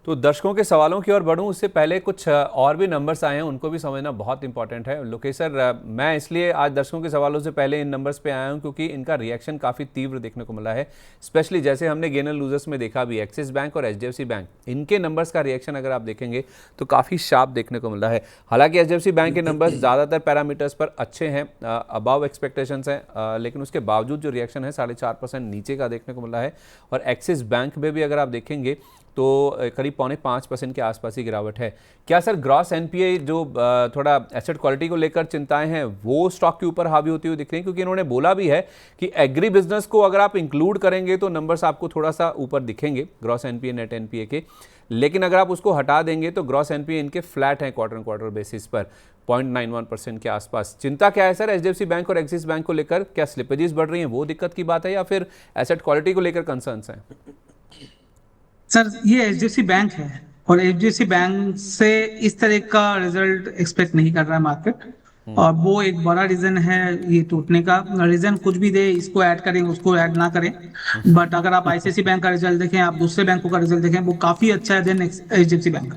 तो दर्शकों के सवालों की ओर बढ़ूं उससे पहले कुछ और भी नंबर्स आए हैं, उनको भी समझना बहुत इंपॉर्टेंट है। लोकेश सर, मैं इसलिए आज दर्शकों के सवालों से पहले इन नंबर्स पे आया हूं क्योंकि इनका रिएक्शन काफ़ी तीव्र देखने को मिला है। स्पेशली जैसे हमने गेनर लूजर्स में देखा भी, एक्सिस बैंक और एचडीएफसी बैंक, इनके नंबर्स का रिएक्शन अगर आप देखेंगे तो काफ़ी शार्प देखने को मिला है। हालांकि एचडीएफसी बैंक के नंबर्स ज़्यादातर पैरामीटर्स पर अच्छे हैं, अबाव एक्सपेक्टेशंस हैं, लेकिन उसके बावजूद जो रिएक्शन है 4.5% नीचे का देखने को मिला है। और एक्सिस बैंक में भी अगर आप देखेंगे तो करीब 4.5% के आसपास ही गिरावट है। क्या सर ग्रॉस एनपीए जो थोड़ा एसेट क्वालिटी को लेकर चिंताएं हैं वो स्टॉक के ऊपर हावी होती हुई दिख रही हैं? क्योंकि इन्होंने बोला भी है कि एग्री बिजनेस को अगर आप इंक्लूड करेंगे तो नंबर्स आपको थोड़ा सा ऊपर दिखेंगे ग्रॉस एनपीए नेट एनपीए के, लेकिन अगर आप उसको हटा देंगे तो ग्रॉस एनपीए इनके फ्लैट हैं क्वार्टर क्वार्टर बेसिस पर 0.91% के आसपास। चिंता क्या है सर एचडीएफसी बैंक और एक्सिस बैंक को लेकर? क्या स्लिपेजेस बढ़ रही हैं वो दिक्कत की बात है या फिर एसेट क्वालिटी को लेकर कंसर्न्स हैं? सर ये एचडीएफसी बैंक है और एचडीएफसी बैंक से इस तरह का रिजल्ट एक्सपेक्ट नहीं कर रहा है मार्केट। और वो एक बड़ा रीजन है ये टूटने का। रीजन कुछ भी दे, इसको ऐड करें उसको ऐड ना करें, बट अगर आप आईसीआईसी बैंक का रिजल्ट देखें, आप दूसरे बैंकों का रिजल्ट देखें, वो काफी अच्छा है देन एचडीएफसी बैंक।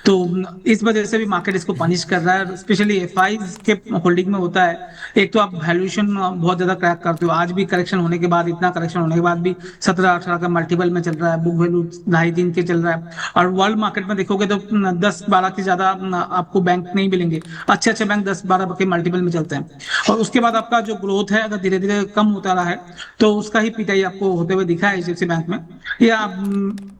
तो इस वजह से भी मार्केट इसको पनिश कर रहा है, स्पेशली एफआई के होल्डिंग में होता है। एक तो आप वैल्यूएशन बहुत ज्यादा क्रैक करते हो, आज भी करेक्शन होने के बाद, इतना करेक्शन होने के बाद भी 17-18 का मल्टीपल में चल रहा है, बुक वैल्यू 2.5-3 के चल रहा है। और वर्ल्ड मार्केट में देखोगे तो 10-12 के ज्यादा आपको बैंक नहीं मिलेंगे, अच्छे अच्छे बैंक 10-12 के मल्टीपल में चलते हैं। और उसके बाद आपका जो ग्रोथ है अगर धीरे धीरे कम होता रहा है तो उसका ही पिटाई आपको होते हुए दिखा है एचडीएफसी बैंक में। या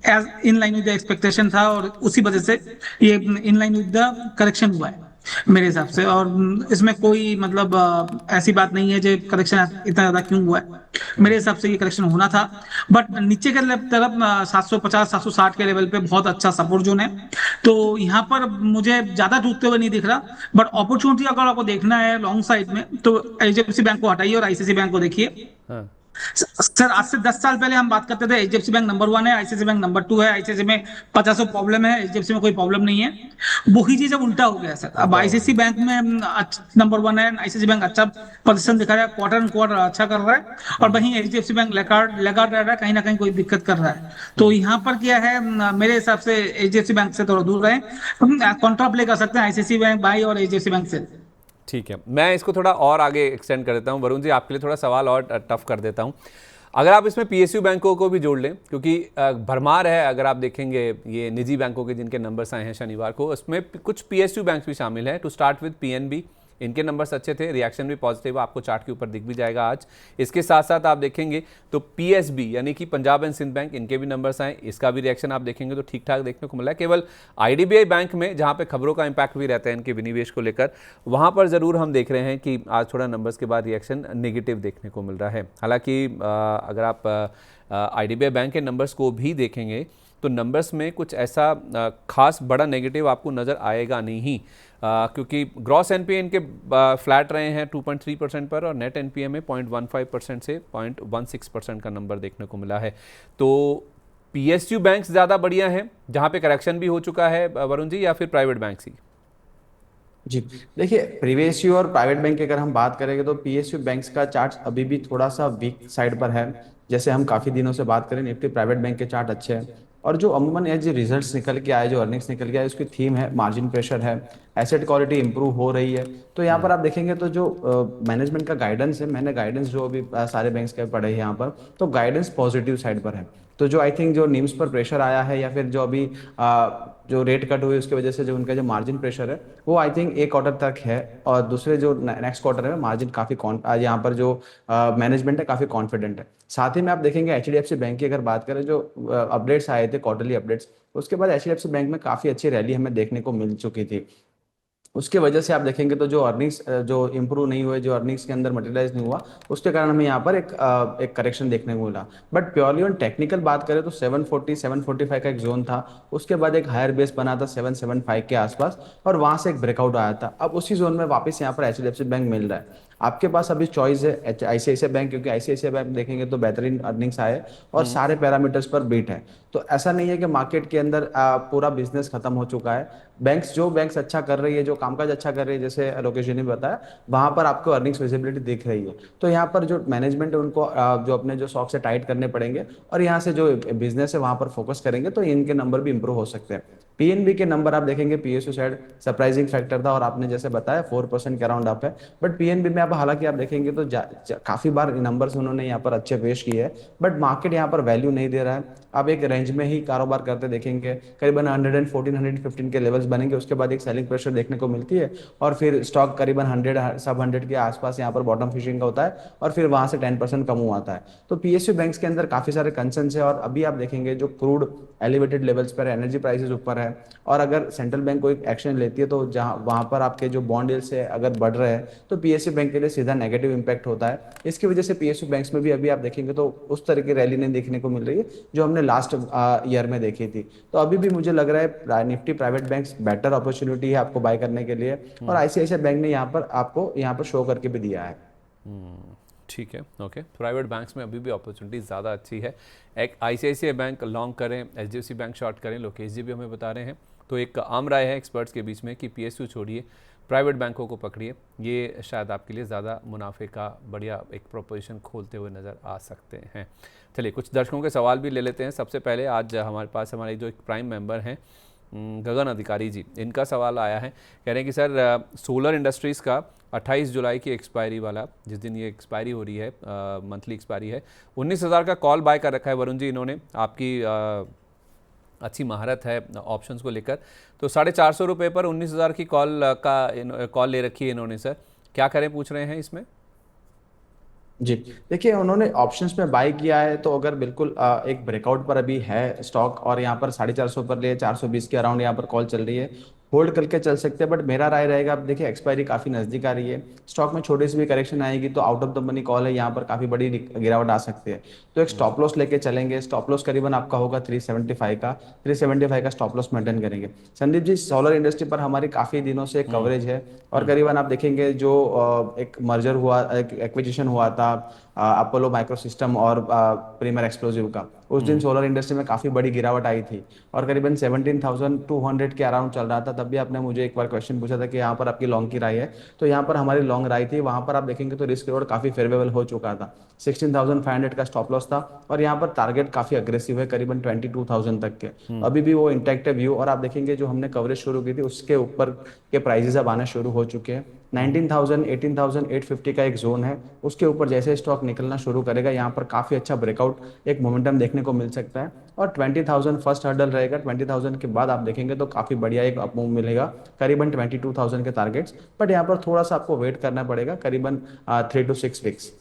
as in line with the expectation था और उसी वजह से ये in line with the correction हुआ है मेरे हिसाब से। और इसमें कोई मतलब ऐसी बात नहीं है जो करेक्शन इतना ज्यादा क्यों हुआ है। मेरे हिसाब से ये करेक्शन होना था, बट नीचे के तरफ 750-760 के लेवल पे बहुत अच्छा सपोर्ट जोन है। तो यहाँ पर मुझे ज्यादा टूटते हुए नहीं दिख रहा, बट अपॉर्चुनिटी अगर आपको देखना है लॉन्ग साइड में तो एचडीएफसी बैंक को हटाइए और आईसीआईसी बैंक को देखिए। हाँ। सर आज से 10 साल पहले हम बात करते थे एचडीएफसी बैंक नंबर 1 है, आईसीआईसी बैंक नंबर 2 है, आईसीआईसी में 50 प्रॉब्लम है, एचडीएफसी में कोई प्रॉब्लम नहीं है। वही चीज अब उल्टा हो गया सर। अब उल्टा हुआ आईसीआईसी है। बैंक में नंबर 1 है, आईसीआईसी बैंक अच्छा पोजीशन दिखा रहा है, क्वार्टर एंड क्वार्टर अच्छा कर रहा है, और वहीं एचडीएफसी बैंक लेगार्ड रह रहा है, कहीं ना कहीं कोई दिक्कत कर रहा है। तो यहाँ पर क्या है, मेरे हिसाब से एचडीएफसी बैंक से थोड़ा दूर रहे, कॉन्ट्रा प्ले कर सकते हैं आईसीआईसी बैंक बाई और एचडीएफसी बैंक से। ठीक है, मैं इसको थोड़ा और आगे एक्सटेंड कर देता हूँ वरुण जी, आपके लिए थोड़ा सवाल और टफ कर देता हूँ। अगर आप इसमें पीएसयू बैंकों को भी जोड़ लें, क्योंकि भरमार है, अगर आप देखेंगे ये निजी बैंकों के जिनके नंबर्स आए हैं शनिवार को, उसमें कुछ पीएसयू बैंक भी शामिल हैं। टू स्टार्ट विद पीएनबी, इनके नंबर्स अच्छे थे, रिएक्शन भी पॉजिटिव, आपको चार्ट के ऊपर दिख भी जाएगा आज। इसके साथ साथ आप देखेंगे तो पीएसबी यानी कि पंजाब एंड सिंध बैंक, इनके भी नंबर्स आए, इसका भी रिएक्शन आप देखेंगे तो ठीक ठाक देखने को मिला है। केवल आईडीबीआई बैंक में जहां पे खबरों का इंपैक्ट भी रहता है इनके विनिवेश को लेकर, वहां पर जरूर हम देख रहे हैं कि आज थोड़ा नंबर्स के बाद रिएक्शन नेगेटिव देखने को मिल रहा है। हालांकि अगर आप आईडीबीआई बैंक के नंबर्स को भी देखेंगे तो नंबर्स में कुछ ऐसा खास बड़ा नेगेटिव आपको नज़र आएगा नहीं, क्योंकि ग्रॉस एनपीए इनके फ्लैट रहे हैं 2.3% पर, और नेट एनपीए में 0.15% से 0.16% का नंबर देखने को मिला है। तो पीएसयू बैंक्स ज़्यादा बढ़िया हैं जहाँ पे करेक्शन भी हो चुका है वरुण जी, या फिर प्राइवेट बैंक्स ही? जी, देखिए पीएसयू और प्राइवेट बैंक की अगर हम बात करेंगे तो पीएसयू बैंक्स का चार्ट अभी भी थोड़ा सा वीक साइड पर है। जैसे हम काफी दिनों से बात करें, निफ्टी प्राइवेट बैंक के चार्ट अच्छे हैं। और जो अमूमन ये जो रिजल्ट्स निकल के आए, जो अर्निंग्स निकल के आए, उसकी थीम है मार्जिन प्रेशर है, एसेट क्वालिटी इंप्रूव हो रही है। तो यहाँ पर आप देखेंगे तो जो मैनेजमेंट का गाइडेंस है, मैंने गाइडेंस जो अभी सारे बैंक्स के पढ़े हैं यहाँ पर, तो गाइडेंस पॉजिटिव साइड पर है। तो जो आई थिंक जो नीम्स पर प्रेशर आया है, या फिर जो अभी जो रेट कट हुई उसकी वजह से जो उनका जो मार्जिन प्रेशर है, वो आई थिंक एक क्वार्टर तक है। और दूसरे जो नेक्स्ट क्वार्टर है मार्जिन काफी यहाँ पर जो मैनेजमेंट है काफी कॉन्फिडेंट है। साथ ही में आप देखेंगे एचडीएफसी बैंक की अगर बात करें, जो अपडेट्स आए थे क्वार्टरली अपडेट्स, उसके बाद एचडीएफसी बैंक में काफी अच्छी रैली हमें देखने को मिल चुकी थी। उसके वजह से आप देखेंगे तो जो अर्निंग्स जो इंप्रूव नहीं हुए, जो अर्निंग्स के अंदर मटेरियलाइज नहीं हुआ, उसके कारण हमें यहाँ पर एक करेक्शन देखने को मिला। बट प्योरली ऑन टेक्निकल बात करें तो 740 745 का एक जोन था, उसके बाद एक हायर बेस बना था 775 के आसपास, और वहां से एक ब्रेकआउट आया था। अब उसी जोन में वापस यहाँ पर एचडीएफसी बैंक मिल रहा है। आपके पास अभी चॉइस है आईसीआईसीआई बैंक, क्योंकि आईसीआईसीआई बैंक देखेंगे तो बेहतरीन अर्निंग्स आए और सारे पैरामीटर्स पर बीट है। तो ऐसा नहीं है कि मार्केट के अंदर पूरा बिजनेस खत्म हो चुका है। बैंक्स अच्छा कर रही है, जो कामकाज अच्छा कर रही है, जैसे लोकेश जी ने बताया, वहां पर आपको अर्निंग्स विजिबिलिटी दिख रही है। तो यहाँ पर जो मैनेजमेंट है उनको जो अपने जो स्टॉक से टाइट करने पड़ेंगे और यहाँ से जो बिजनेस है वहां पर फोकस करेंगे तो इनके नंबर भी इंप्रूव हो सकते हैं। पीएनबी के नंबर आप देखेंगे, पीएसयू साइड सरप्राइजिंग फैक्टर था और आपने जैसे बताया 4% के अराउंड अप है। बट पीएनबी में आप हालांकि आप देखेंगे तो काफी बार नंबर्स उन्होंने यहाँ पर अच्छे पेश किए हैं, बट मार्केट यहाँ पर वैल्यू नहीं दे रहा है। आप एक रेंज में ही कारोबार करते देखेंगे, करीबन 114 115 के लेवल्स बनेंगे, उसके बाद एक सेलिंग प्रेशर देखने को मिलती है और फिर स्टॉक करीबन 100 सब 100 के आसपास यहाँ पर बॉटम फिशिंग का होता है और फिर वहां से 10% कम हुआ आता है। तो पीएसयू बैंक्स के अंदर काफी सारे कंसर्न्स है और अभी आप देखेंगे जो क्रूड एलिवेटेड लेवल्स पर है, एनर्जी प्राइसेस ऊपर है और अगर सेंट्रल बैंक कोई एक्शन लेती है तो जहां वहां पर आपके जो बॉन्ड यील्ड्स है अगर बढ़ रहे हैं तो पीएसयू बैंक के लिए सीधा नेगेटिव इंपैक्ट होता है। इसकी वजह से पीएसयू बैंक्स में भी अभी आप देखेंगे तो उस तरह की रैली नहीं देखने को मिल रही है जो हमने लास्ट ईयर में देखी थी। तो अभी भी मुझे लग रहा है Nifty private banks better opportunity है आपको बाय करने के लिए और आईसीआईसीआई बैंक ने यहाँ पर आपको यहाँ पर शो करके भी दिया है। ठीक है, ओके। प्राइवेट बैंक्स में अभी भी अपॉर्चुनिटी ज़्यादा अच्छी है। एक आईसीआईसीआई बैंक लॉन्ग करें, एचडीएफसी बैंक शॉर्ट करें, लोकेश जी भी हमें बता रहे हैं। तो एक आम राय है एक्सपर्ट्स के बीच में कि पीएसयू छोड़िए, प्राइवेट बैंकों को पकड़िए, ये शायद आपके लिए ज़्यादा मुनाफे का बढ़िया एक प्रोपोजिशन खोलते हुए नज़र आ सकते हैं। चलिए कुछ दर्शकों के सवाल भी ले लेते हैं। सबसे पहले आज हमारे पास हमारे जो एक प्राइम मेंबर हैं गगन अधिकारी जी, इनका सवाल आया है। कह रहे हैं कि सर सोलर इंडस्ट्रीज़ का 28 जुलाई की एक्सपायरी वाला, जिस दिन ये एक्सपायरी हो रही है, मंथली एक्सपायरी है, 19,000 का कॉल बाय कर रखा है वरुण जी इन्होंने। आपकी अच्छी महारत है ऑप्शंस को लेकर, तो 450 रुपये पर 19,000 की कॉल ले रखी है इन्होंने। सर क्या करें, पूछ रहे हैं इसमें। जी, देखिए उन्होंने ऑप्शंस में बाय किया है तो अगर बिल्कुल एक ब्रेकआउट पर अभी है स्टॉक और यहाँ पर 450 पर लिए 420 के अराउंड यहाँ पर कॉल चल रही है, होल्ड करके चल सकते हैं। बट मेरा राय रहेगा, अब देखिए एक्सपायरी काफी नजदीक आ रही है, स्टॉक में छोटी सी भी करेक्शन आएगी तो out of the money call है, यहाँ पर काफी बड़ी गिरावट आ सकती है। तो एक स्टॉप लॉस लेके चलेंगे, स्टॉप लॉस करीबन आपका होगा 375 का, 375 का स्टॉप लॉस मेंटेन करेंगे। संदीप जी, सोलर इंडस्ट्री पर हमारी काफी दिनों से कवरेज है और करीबन आप देखेंगे जो एक मर्जर हुआ, एक एक्विजिशन हुआ था अपोलो माइक्रोसिस्टम और प्रीमियर एक्सप्लोजिव का, उस दिन सोलर इंडस्ट्री में काफी बड़ी गिरावट आई थी और करीबन 17,200 के अराउंड चल रहा था। तब भी आपने मुझे एक बार क्वेश्चन पूछा था कि यहाँ पर आपकी लॉन्ग की राय है, तो यहाँ पर हमारी लॉन्ग राय थी। वहां पर आप देखेंगे तो रिस्क रिवॉर्ड काफी फेवरेबल हो चुका था, 16,500 का स्टॉप लॉस था और यहाँ पर टारगेट काफी अग्रेसिव है करीबन 22,000 तक के, अभी भी वो इंटैक्ट है व्यू। और आप देखेंगे जो हमने कवरेज शुरू की थी उसके ऊपर के प्राइजेस अब आना शुरू हो चुके हैं। 19,000 18,850 का एक जोन है, उसके ऊपर जैसे स्टॉक निकलना शुरू करेगा यहाँ पर काफी अच्छा ब्रेकआउट एक मोमेंटम देखने को मिल सकता है और 20,000 फर्स्ट हर्डल रहेगा। 20,000 के बाद आप देखेंगे तो काफी बढ़िया एक अपमूव मिलेगा, करीबन 22,000 के टारगेट्स। बट यहाँ पर थोड़ा सा आपको वेट करना पड़ेगा, करीबन 3 to 6 वीक्स।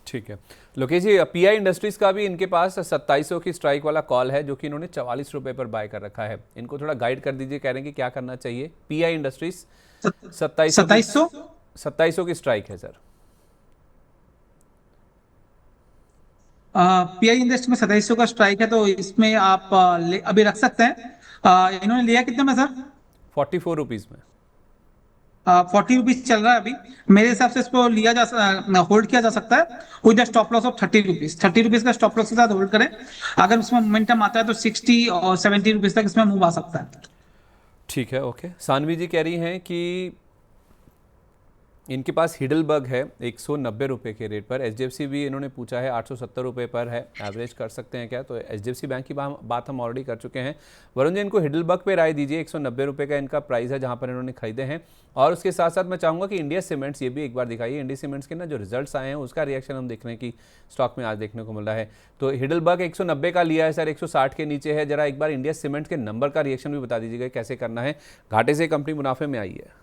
ठीक है लोकेश जी, पीआई इंडस्ट्रीज का भी इनके पास 2700 की स्ट्राइक वाला कॉल है जो कि इन्होंने 44 रुपये पर बाय कर रखा है। इनको थोड़ा गाइड कर दीजिए, कह रहे हैं कि क्या करना चाहिए। पीआई इंडस्ट्रीज 2700 की स्ट्राइक है सर। पीआई इंडस्ट्री में 2700 का स्ट्राइक है तो इसमें आप अभी रख सकते हैं। इन्होंने लिया कितने में सर? 44 रुपीज में। 40 रुपीज चल रहा है अभी। मेरे हिसाब से इसको होल्ड किया जा सकता है with stop loss of 30 rupees. 30 rupees का स्टॉप लॉस के साथ होल्ड करें, अगर उसमें मोमेंटम आता है तो 60 और 70 रुपीज तक इसमें मूव आ सकता है। ठीक है, ओके। सानवी जी कह रही हैं कि इनके पास हिडलबर्ग है 190 रुपये के रेट पर। एचडीएफसी भी इन्होंने पूछा है 870 रुपये पर है, एवरेज कर सकते हैं क्या? तो एचडीएफसी बैंक की बात हम ऑलरेडी कर चुके हैं। वरुण जी, इनको हिडलबर्ग पे राय दीजिए। 190 रुपये का इनका प्राइस है जहां पर इन्होंने खरीदे हैं। और उसके साथ साथ मैं चाहूँगा कि इंडिया सीमेंट्स ये भी एक बार दिखाइए। इंडिया सीमेंट्स के ना जो रिजल्ट्स आए हैं उसका रिएक्शन हम देख रहे हैं कि स्टॉक में आज देखने को मिल रहा है। तो हिडलबर्ग 190 का लिया है सर, 160 के नीचे है। जरा एक बार इंडिया सीमेंट्स के नंबर का रिएक्शन भी बता दीजिएगा कैसे करना है। घाटे से कंपनी मुनाफे में आई है।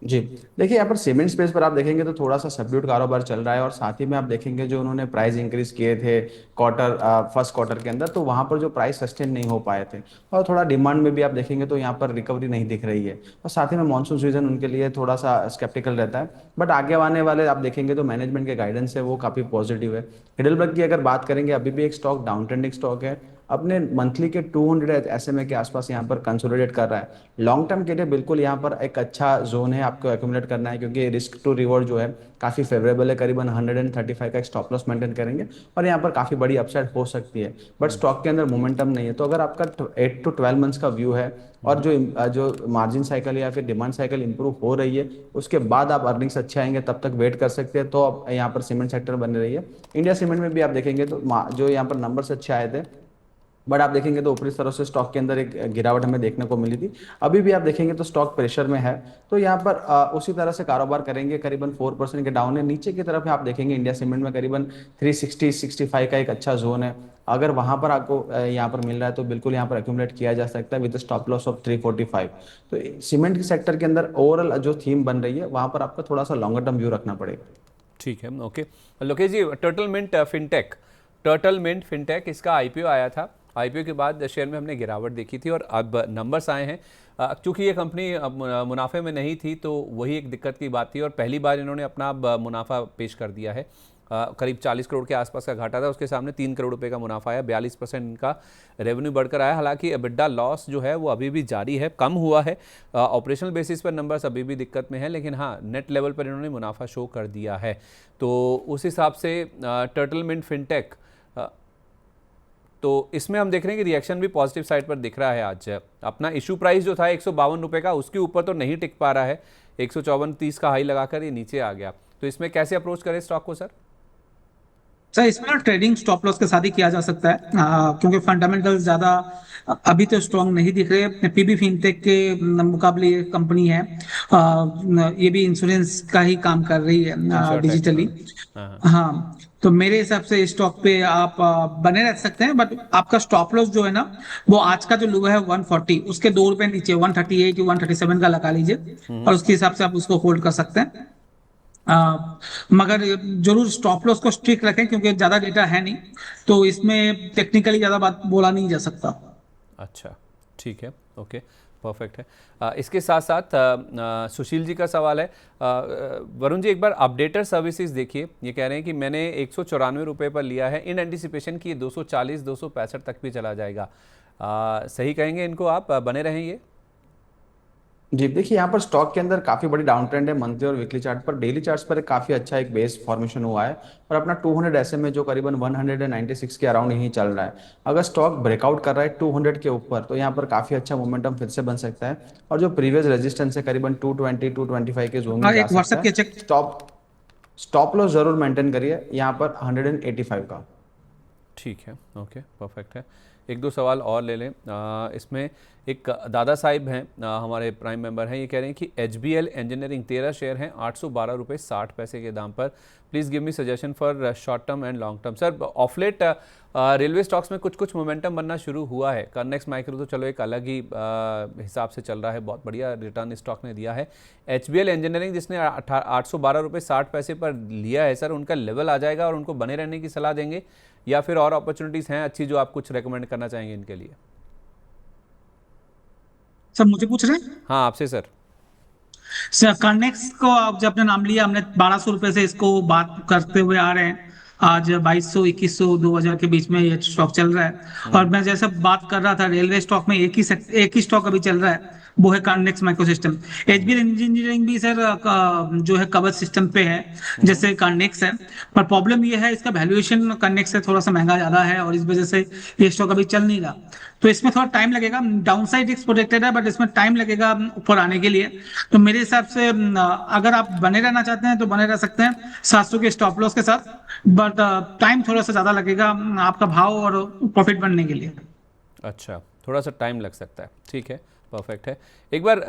जी, देखिए यहाँ पर सीमेंट स्पेस पर आप देखेंगे तो थोड़ा सा सबड्यूट कारोबार चल रहा है और साथ ही में आप देखेंगे जो उन्होंने प्राइस इंक्रीज किए थे फर्स्ट क्वार्टर के अंदर, तो वहां पर जो प्राइस सस्टेन नहीं हो पाए थे और थोड़ा डिमांड में भी आप देखेंगे तो यहाँ पर रिकवरी नहीं दिख रही है और साथ ही में मानसून सीजन उनके लिए थोड़ा सा स्केप्टिकल रहता है। बट आगे आने वाले आप देखेंगे तो मैनेजमेंट के गाइडेंस है वो काफी पॉजिटिव है। हिडलबर्ग की अगर बात करेंगे, अभी भी एक स्टॉक डाउन ट्रेंडिंग स्टॉक है। अपने मंथली के 200 SMA के आसपास यहाँ पर कंसोलिडेट कर रहा है। लॉन्ग टर्म के लिए बिल्कुल यहाँ पर एक अच्छा जोन है आपको एक्यूमुलेट करना है, क्योंकि रिस्क टू रिवॉर्ड जो है काफ़ी फेवरेबल है। करीबन 135 का एक स्टॉप लॉस मेंटेन करेंगे और यहाँ पर काफ़ी बड़ी अपसाइड हो सकती है, बट स्टॉक के अंदर मोमेंटम नहीं है। तो अगर आपका 8 to 12 मंथ्स का व्यू है और जो मार्जिन साइकिल या फिर डिमांड साइकिल इंप्रूव हो रही है, उसके बाद आप अर्निंग्स अच्छे आएंगे, तब तक वेट कर सकते हैं। तो आप यहाँ पर सीमेंट सेक्टर बने रही है। इंडिया सीमेंट में भी आप देखेंगे तो जो यहाँ पर नंबर्स अच्छे आए थे, बट आप देखेंगे तो ऊपरी तरफ से स्टॉक के अंदर एक गिरावट हमें देखने को मिली थी। अभी भी आप देखेंगे तो स्टॉक प्रेशर में है। तो यहाँ पर उसी तरह से कारोबार करेंगे, करीबन 4% के डाउन है। नीचे की तरफ आप देखेंगे इंडिया सीमेंट में करीबन 360-65 का एक अच्छा जोन है। अगर वहां पर आपको यहाँ पर मिल रहा है तो बिल्कुल यहाँ पर एक्यूमुलेट किया जा सकता है विद स्टॉप लॉस ऑफ 345। तो सीमेंट के सेक्टर के अंदर ओवरऑल जो थीम बन रही है, वहां पर आपको थोड़ा सा लॉन्गर टर्म व्यू रखना पड़ेगा। ठीक है, ओके। लोकेश जी, टर्टल मिंट फिनटेक इसका आईपीओ आया था। आईपीओ के बाद शेयर में हमने गिरावट देखी थी और अब नंबर्स आए हैं। चूंकि ये कंपनी अब मुनाफे में नहीं थी तो वही एक दिक्कत की बात थी और पहली बार इन्होंने अपना अब मुनाफा पेश कर दिया है। करीब 40 करोड़ के आसपास का घाटा था, उसके सामने 3 करोड़ रुपए का मुनाफा आया, 42% इनका रेवेन्यू बढ़कर आया। हालांकि एबिडा लॉस जो है वो अभी भी जारी है, कम हुआ है। ऑपरेशनल बेसिस पर नंबर्स अभी भी दिक्कत में है, लेकिन हाँ, नेट लेवल पर इन्होंने मुनाफा शो कर दिया है। तो उस हिसाब से टर्टल मिंट फिनटेक, तो इसमें हम देख रहे हैं कि रिएक्शन भी पॉजिटिव साइड पर दिख रहा है। आज अपना इशू प्राइस जो था 152 रुपये का, उसके ऊपर तो नहीं टिक पा रहा है। 154.30 का हाई लगाकर ये नीचे आ गया। तो इसमें कैसे अप्रोच करें स्टॉक को सर? सर इसमें ना ट्रेडिंग स्टॉप लॉस के साथ ही किया जा सकता है, क्योंकि फंडामेंटल्स ज्यादा अभी तो स्ट्रॉन्ग नहीं दिख रहे। पीबी फिनटेक के मुकाबले ये कंपनी है, ये भी इंश्योरेंस का ही काम कर रही है इंश्योरटेक, डिजिटली। हाँ हाँ। हाँ, तो मेरे हिसाब से स्टॉक पे आप बने रह सकते हैं, बट आपका स्टॉप लॉस जो है ना, वो आज का जो लो है 140, उसके 2 रुपए नीचे 138 या 137 का लगा लीजिए और उसके हिसाब से आप उसको होल्ड कर सकते हैं। मगर जरूर स्टॉप लॉस को स्ट्रिक्ट रखें, क्योंकि ज्यादा डेटा है नहीं, तो इसमें टेक्निकली ज्यादा बात बोला नहीं जा सकता। अच्छा, ठीक है, ओके, परफेक्ट है। इसके साथ साथ सुशील जी का सवाल है। वरुण जी, एक बार अपडेटर सर्विसेज देखिए, ये कह रहे हैं कि मैंने 194 रुपये पर लिया है इन एंटिसिपेशन की 240-265 तक भी चला जाएगा। सही कहेंगे इनको आप, बने रहें ये? जी देखिए, यहाँ पर स्टॉक के अंदर काफी बड़ी डाउन ट्रेंड है मंथली और वीकली चार्ट पर। डेली चार्ट्स पर काफी अच्छा एक बेस फॉर्मेशन हुआ है और अपना 200 SMA जो करीबन 196 के अराउंड यहीं चल रहा है। अगर स्टॉक ब्रेकआउट कर रहा है 200 के ऊपर, तो यहाँ पर काफी अच्छा मोमेंटम फिर से बन सकता है और जो प्रीवियस रेजिस्टेंस है करीबन 220-225 के जोन में और जा एक सकता व्हाट्सएप के है। चेक। स्टॉप लॉस जरूर मेंटेन करिए यहाँ पर 185 का। ठीक है, ओके, परफेक्ट है। एक दो सवाल और ले लें। इसमें एक दादा साहिब हैं, हमारे प्राइम मेंबर हैं, ये कह रहे हैं कि HBL इंजीनियरिंग 13 शेयर हैं 812 रुपये 60 पैसे के दाम पर। Please give me suggestion for short term and long term. Sir, ऑफलेट railway stocks में कुछ मोमेंटम बनना शुरू हुआ है। कर्नेक्स माइक्रो तो चलो एक अलग ही हिसाब से चल रहा है, बहुत बढ़िया रिटर्न स्टॉक ने दिया है। HBL इंजीनियरिंग जिसने 812 रुपये 60 पैसे पर लिया है, सर उनका लेवल आ जाएगा और उनको बने रहने की सलाह देंगे, या फिर और अपॉर्चुनिटीज़ हैं अच्छी जो आप कुछ रेकमेंड करना चाहेंगे इनके लिए? सर मुझे पूछ रहे हैं? हाँ, आपसे सर। सर कनेक्स को आप जब आपने नाम लिया, हमने 1200 रुपए से इसको बात करते हुए आ रहे हैं। आज 2200, 2100, 2000 के बीच में ये स्टॉक चल रहा है। और मैं जैसे बात कर रहा था, रेलवे स्टॉक में एक ही स्टॉक अभी चल रहा है, वो है कनेक्स माइक्रोसिस्टम। HBL इंजीनियरिंग भी सर जो है कवच सिस्टम पे है, जैसे कनेक्स है। पर प्रॉब्लम ये है, इसका वैल्यूएशन कनेक्स से थोड़ा सा महंगा ज्यादा है और इस वजह से ये स्टॉक अभी चल नहीं रहा। तो इसमें थोड़ा टाइम लगेगा। डाउनसाइड रिस्क प्रोटेक्टेड है, बट इसमें टाइम लगेगा ऊपर आने के लिए। तो मेरे हिसाब से अगर आप बने रहना चाहते हैं तो बने रह सकते हैं 700 के स्टॉप लॉस के साथ, बट टाइम थोड़ा सा ज्यादा लगेगा आपका भाव और प्रॉफिट बनने के लिए। अच्छा, थोड़ा सा टाइम लग सकता है, ठीक है, परफेक्ट है। एक बार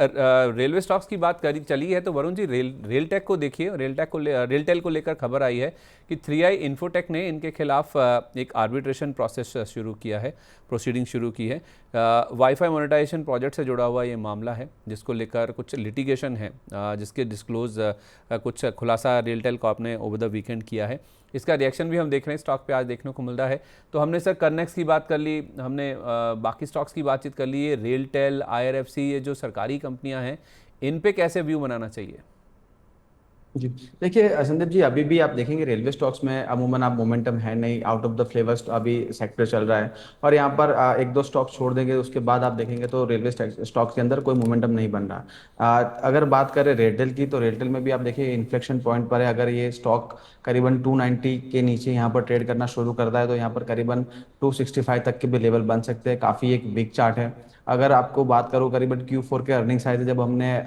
रेलवे स्टॉक्स की बात करी चली है तो वरुण जी, रेलटेक को देखिए। रेलटेल को लेकर खबर आई है कि 3i इन्फोटेक ने इनके खिलाफ एक आर्बिट्रेशन प्रोसेस शुरू किया है, प्रोसीडिंग शुरू की है। वाईफाई मोनेटाइजेशन प्रोजेक्ट से जुड़ा हुआ ये मामला है, जिसको लेकर कुछ लिटिगेशन है, जिसके डिस्क्लोज कुछ खुलासा रेलटेल को आपने ओवर द वीकेंड किया है। इसका रिएक्शन भी हम देख रहे हैं स्टॉक पे आज देखने को मिल रहा है। तो हमने सर कर्नेक्स की बात कर ली, हमने बाकी स्टॉक्स की बातचीत कर ली। ये रेलटेल, IRFC, ये जो सरकारी कंपनियां हैं, इन पे कैसे व्यू बनाना चाहिए? जी देखिए संदीप जी, अभी भी आप देखेंगे रेलवे स्टॉक्स में अमूमन आप मोमेंटम है नहीं, आउट ऑफ द फ्लेवर्स अभी सेक्टर चल रहा है। और यहाँ पर एक दो स्टॉक छोड़ देंगे, उसके बाद आप देखेंगे तो रेलवे स्टॉक्स के अंदर कोई मोमेंटम नहीं बन रहा। अगर बात करें रेलटेल की, तो रेलटेल में भी आप देखिए इन्फ्लेक्शन पॉइंट पर है। अगर ये स्टॉक करीबन 290 के नीचे यहाँ पर ट्रेड करना शुरू करता है, तो यहाँ पर करीबन 265 तक के भी लेवल बन सकते हैं। काफ़ी एक बिग चार्ट है। अगर आपको बात करूँ, करीबन Q4 के अर्निंग्स आए थे जब हमने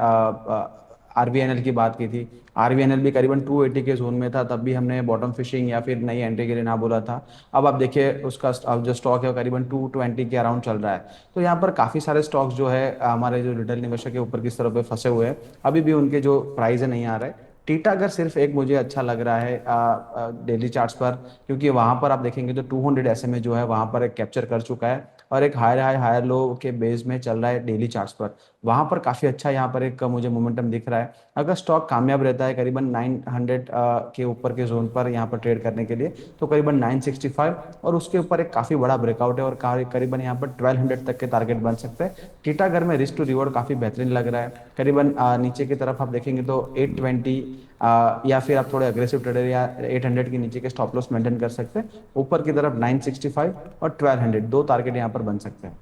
आरबीएनएल की बात की थी, आरबीएनएल भी करीबन 280 के जोन में था, तब भी हमने बॉटम फिशिंग या फिर नई एंट्री के लिए ना बोला था। अब आप देखिए उसका अब जो स्टॉक है वो करीबन 220 के अराउंड चल रहा है। तो यहाँ पर काफ़ी सारे स्टॉक्स जो है हमारे जो रिटेल निवेशक के ऊपर किस तरह पे फंसे हुए हैं, अभी भी उनके जो प्राइस है नहीं आ रहे। टीटागढ़ सिर्फ एक मुझे अच्छा लग रहा है डेली चार्ट्स पर, क्योंकि वहां पर आप देखेंगे तो 200 एसएमए जो है वहां पर एक कैप्चर कर चुका है, और एक हायर हाई हायर लो के बेस में चल रहा है डेली चार्ट्स पर। वहां पर काफी अच्छा यहाँ पर एक मुझे मोमेंटम दिख रहा है। अगर स्टॉक कामयाब रहता है करीबन 900 के ऊपर के जोन पर यहाँ पर ट्रेड करने के लिए, तो करीबन 965 और उसके ऊपर एक काफी बड़ा ब्रेकआउट है, और करीबन यहाँ पर 1200 तक के टारगेट बन सकते हैं। टीटागढ़ में रिस्क टू रिवॉर्ड काफी बेहतरीन लग रहा है। करीबन नीचे की तरफ आप देखेंगे तो 820 या फिर आप थोड़े अग्रेसिव ट्रेडर या 800 के नीचे के स्टॉप लॉस मेंटेन कर सकते हैं। ऊपर की तरफ 965 और 1200 दो टारगेट यहाँ पर बन सकते हैं।